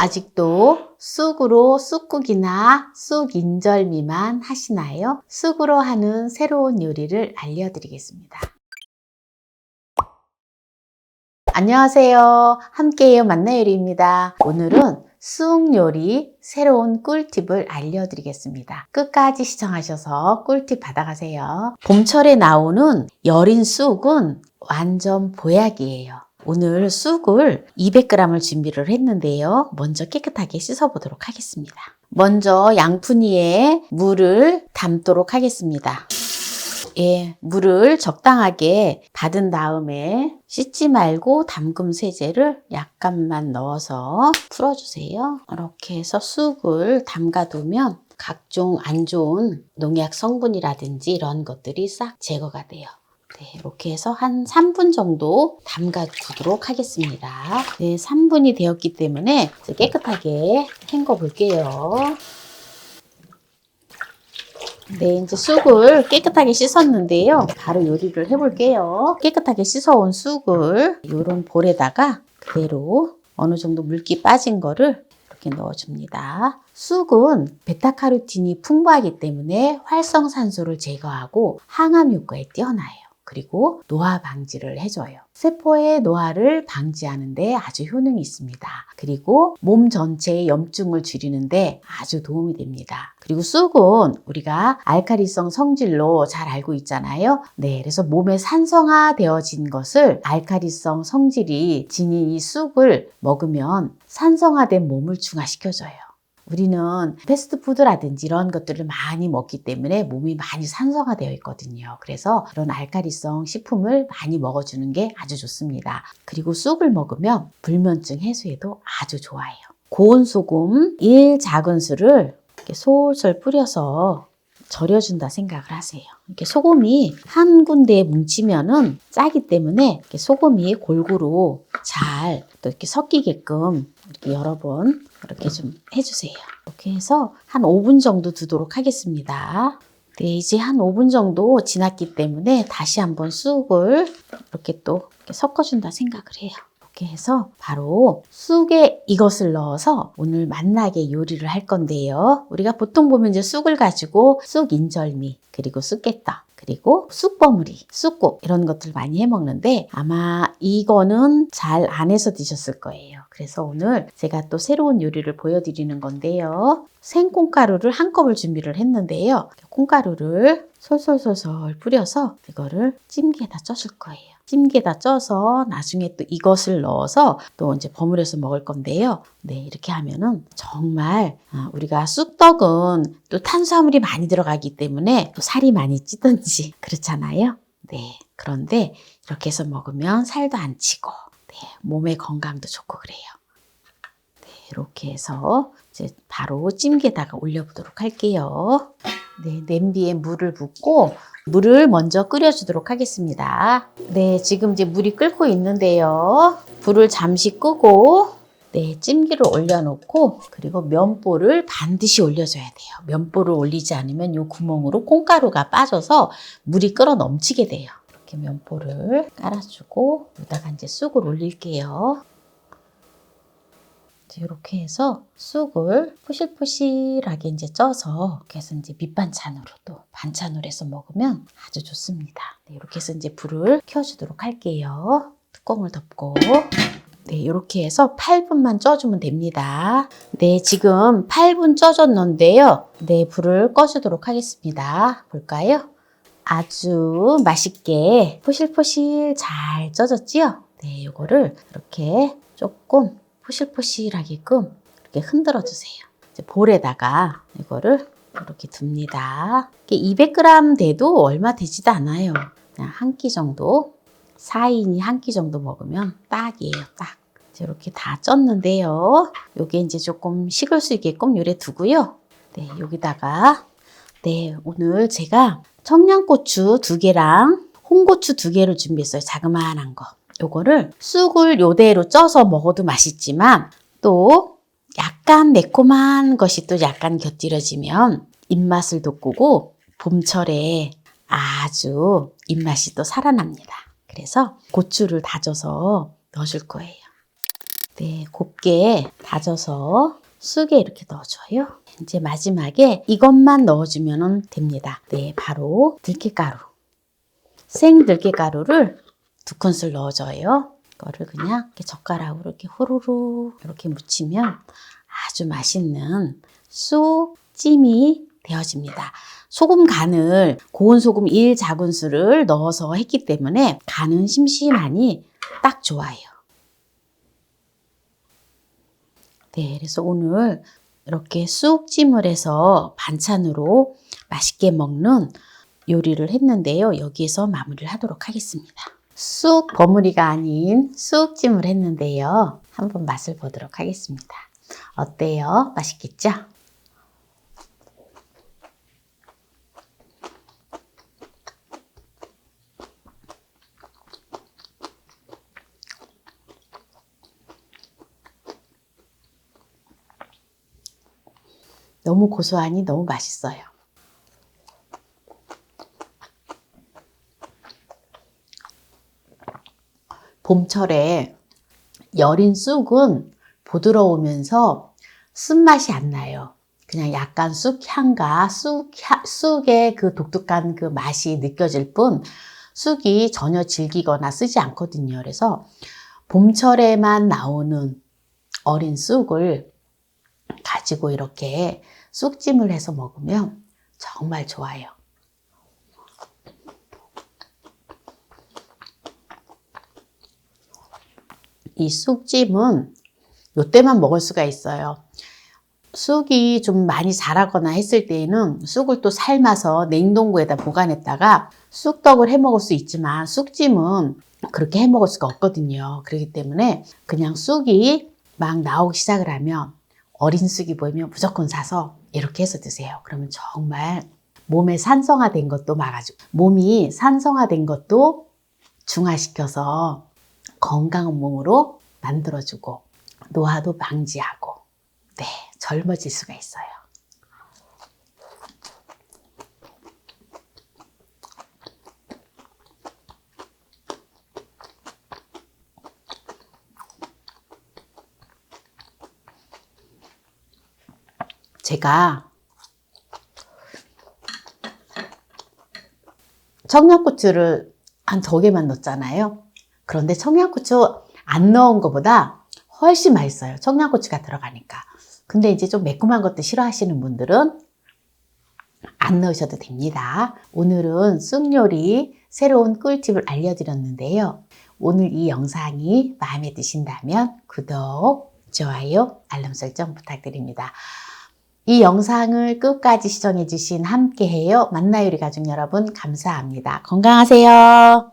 아직도 쑥으로 쑥국이나 쑥인절미만 하시나요? 쑥으로 하는 새로운 요리를 알려드리겠습니다. 안녕하세요. 함께해요 만나요리입니다. 오늘은 쑥 요리 새로운 꿀팁을 알려드리겠습니다. 끝까지 시청하셔서 꿀팁 받아가세요. 봄철에 나오는 여린 쑥은 완전 보약이에요. 오늘 쑥을 200g을 준비를 했는데요. 먼저 깨끗하게 씻어보도록 하겠습니다. 먼저 양푼이에 물을 담도록 하겠습니다. 물을 적당하게 받은 다음에 씻지 말고 담금 세제를 약간만 넣어서 풀어주세요. 이렇게 해서 쑥을 담가두면 각종 안 좋은 농약 성분이라든지 이런 것들이 싹 제거가 돼요. 이렇게 해서 한 3분 정도 담가두도록 하겠습니다. 3분이 되었기 때문에 깨끗하게 헹궈 볼게요. 이제 쑥을 깨끗하게 씻었는데요. 바로 요리를 해볼게요. 깨끗하게 씻어온 쑥을 이런 볼에다가 그대로 어느 정도 물기 빠진 거를 이렇게 넣어줍니다. 쑥은 베타카로틴이 풍부하기 때문에 활성산소를 제거하고 항암 효과에 뛰어나요. 그리고 노화 방지를 해줘요. 세포의 노화를 방지하는데 아주 효능이 있습니다. 그리고 몸 전체의 염증을 줄이는데 아주 도움이 됩니다. 그리고 쑥은 우리가 알칼리성 성질로 잘 알고 있잖아요. 그래서 몸에 산성화되어진 것을 알칼리성 성질이 지닌 이 쑥을 먹으면 산성화된 몸을 중화시켜줘요. 우리는 패스트푸드라든지 이런 것들을 많이 먹기 때문에 몸이 많이 산성화되어 있거든요. 그래서 이런 알칼리성 식품을 많이 먹어주는 게 아주 좋습니다. 그리고 쑥을 먹으면 불면증 해소에도 아주 좋아요. 고운 소금 1작은술을 이렇게 솔솔 뿌려서 절여준다 생각을 하세요. 이렇게 소금이 한 군데에 뭉치면은 짜기 때문에 이렇게 소금이 골고루 잘 또 이렇게 섞이게끔 이렇게 여러 번 이렇게 좀 해주세요. 이렇게 해서 한 5분 정도 두도록 하겠습니다. 이제 한 5분 정도 지났기 때문에 다시 한번 쑥을 이렇게 또 이렇게 섞어준다 생각을 해요. 이렇게 해서 바로 쑥에 이것을 넣어서 오늘 맛나게 요리를 할 건데요. 우리가 보통 보면 이제 쑥을 가지고 쑥 인절미, 그리고 쑥개떡, 그리고 쑥버무리, 쑥국 이런 것들 많이 해 먹는데 아마 이거는 잘 안 해서 드셨을 거예요. 그래서 오늘 제가 또 새로운 요리를 보여드리는 건데요. 생콩가루를 한 컵을 준비를 했는데요. 콩가루를 솔솔솔솔 뿌려서 이거를 찜기에다 쪄줄 거예요. 찜기에다 쪄서 나중에 또 이것을 넣어서 또 이제 버무려서 먹을 건데요. 이렇게 하면은 정말 우리가 쑥떡은 또 탄수화물이 많이 들어가기 때문에 또 살이 많이 찌든지 그렇잖아요. 그런데 이렇게 해서 먹으면 살도 안 찌고 몸의 건강도 좋고 그래요. 이렇게 해서 이제 바로 찜기에다가 올려보도록 할게요. 냄비에 물을 붓고 물을 먼저 끓여주도록 하겠습니다. 지금 이제 물이 끓고 있는데요. 불을 잠시 끄고 찜기를 올려놓고 그리고 면보를 반드시 올려줘야 돼요. 면보를 올리지 않으면 이 구멍으로 콩가루가 빠져서 물이 끓어 넘치게 돼요. 이렇게 면보를 깔아주고 여기다가 이제 쑥을 올릴게요. 이렇게 해서 쑥을 포실포실하게 이제 쪄서 이렇게 해서 이제 밑반찬으로 또 반찬으로 해서 먹으면 아주 좋습니다. 이렇게 해서 이제 불을 켜주도록 할게요. 뚜껑을 덮고 이렇게 해서 8분만 쪄주면 됩니다. 지금 8분 쪄줬는데요. 불을 꺼주도록 하겠습니다. 볼까요? 아주 맛있게 포실포실 잘 쪄졌지요? 이거를 이렇게 조금 포실포실하게끔 이렇게 흔들어 주세요. 이제 볼에다가 이거를 이렇게 둡니다. 200g 돼도 얼마 되지도 않아요. 그냥 한 끼 정도, 4인이 한 끼 정도 먹으면 딱이에요, 딱. 이렇게 다 쪘는데요. 요게 이제 조금 식을 수 있게끔 요래 두고요. 여기다가 오늘 제가 청양고추 2개랑 홍고추 2개를 준비했어요. 자그마한 거. 요거를 쑥을 요대로 쪄서 먹어도 맛있지만 또 약간 매콤한 것이 또 약간 곁들여지면 입맛을 돋구고 봄철에 아주 입맛이 또 살아납니다. 그래서 고추를 다져서 넣어줄 거예요. 네, 곱게 다져서 쑥에 이렇게 넣어줘요. 이제 마지막에 이것만 넣어주면 됩니다. 네, 바로 들깨가루. 생 들깨가루를 2큰술 넣어줘요. 이거를 그냥 이렇게 젓가락으로 이렇게 후루루 이렇게 묻히면 아주 맛있는 쑥찜이 되어집니다. 소금 간을 고운 소금 1작은술을 넣어서 했기 때문에 간은 심심하니 딱 좋아요. 네, 그래서 오늘 이렇게 쑥찜을 해서 반찬으로 맛있게 먹는 요리를 했는데요. 여기에서 마무리를 하도록 하겠습니다. 쑥 버무리가 아닌 쑥찜을 했는데요. 한번 맛을 보도록 하겠습니다. 어때요? 맛있겠죠? 너무 고소하니 너무 맛있어요. 봄철에 여린 쑥은 부드러우면서 쓴맛이 안 나요. 그냥 약간 쑥향과 쑥의 그 독특한 그 맛이 느껴질 뿐 쑥이 전혀 질기거나 쓰지 않거든요. 그래서 봄철에만 나오는 어린 쑥을 가지고 이렇게 쑥찜을 해서 먹으면 정말 좋아요. 이 쑥찜은 이때만 먹을 수가 있어요. 쑥이 좀 많이 자라거나 했을 때에는 쑥을 또 삶아서 냉동고에다 보관했다가 쑥떡을 해 먹을 수 있지만 쑥찜은 그렇게 해 먹을 수가 없거든요. 그렇기 때문에 그냥 쑥이 막 나오기 시작을 하면 어린 쑥이 보이면 무조건 사서 이렇게 해서 드세요. 그러면 정말 몸에 산성화된 것도 막아주고 몸이 산성화된 것도 중화시켜서 건강한 몸으로 만들어주고 노화도 방지하고 네, 젊어질 수가 있어요. 제가 청양고추를 한 저 개만 넣었잖아요. 그런데 청양고추 안 넣은 것보다 훨씬 맛있어요. 청양고추가 들어가니까. 근데 이제 좀 매콤한 것도 싫어하시는 분들은 안 넣으셔도 됩니다. 오늘은 쑥 요리 새로운 꿀팁을 알려드렸는데요. 오늘 이 영상이 마음에 드신다면 구독, 좋아요, 알람 설정 부탁드립니다. 이 영상을 끝까지 시청해주신 함께해요 만나요리 가족 여러분 감사합니다. 건강하세요.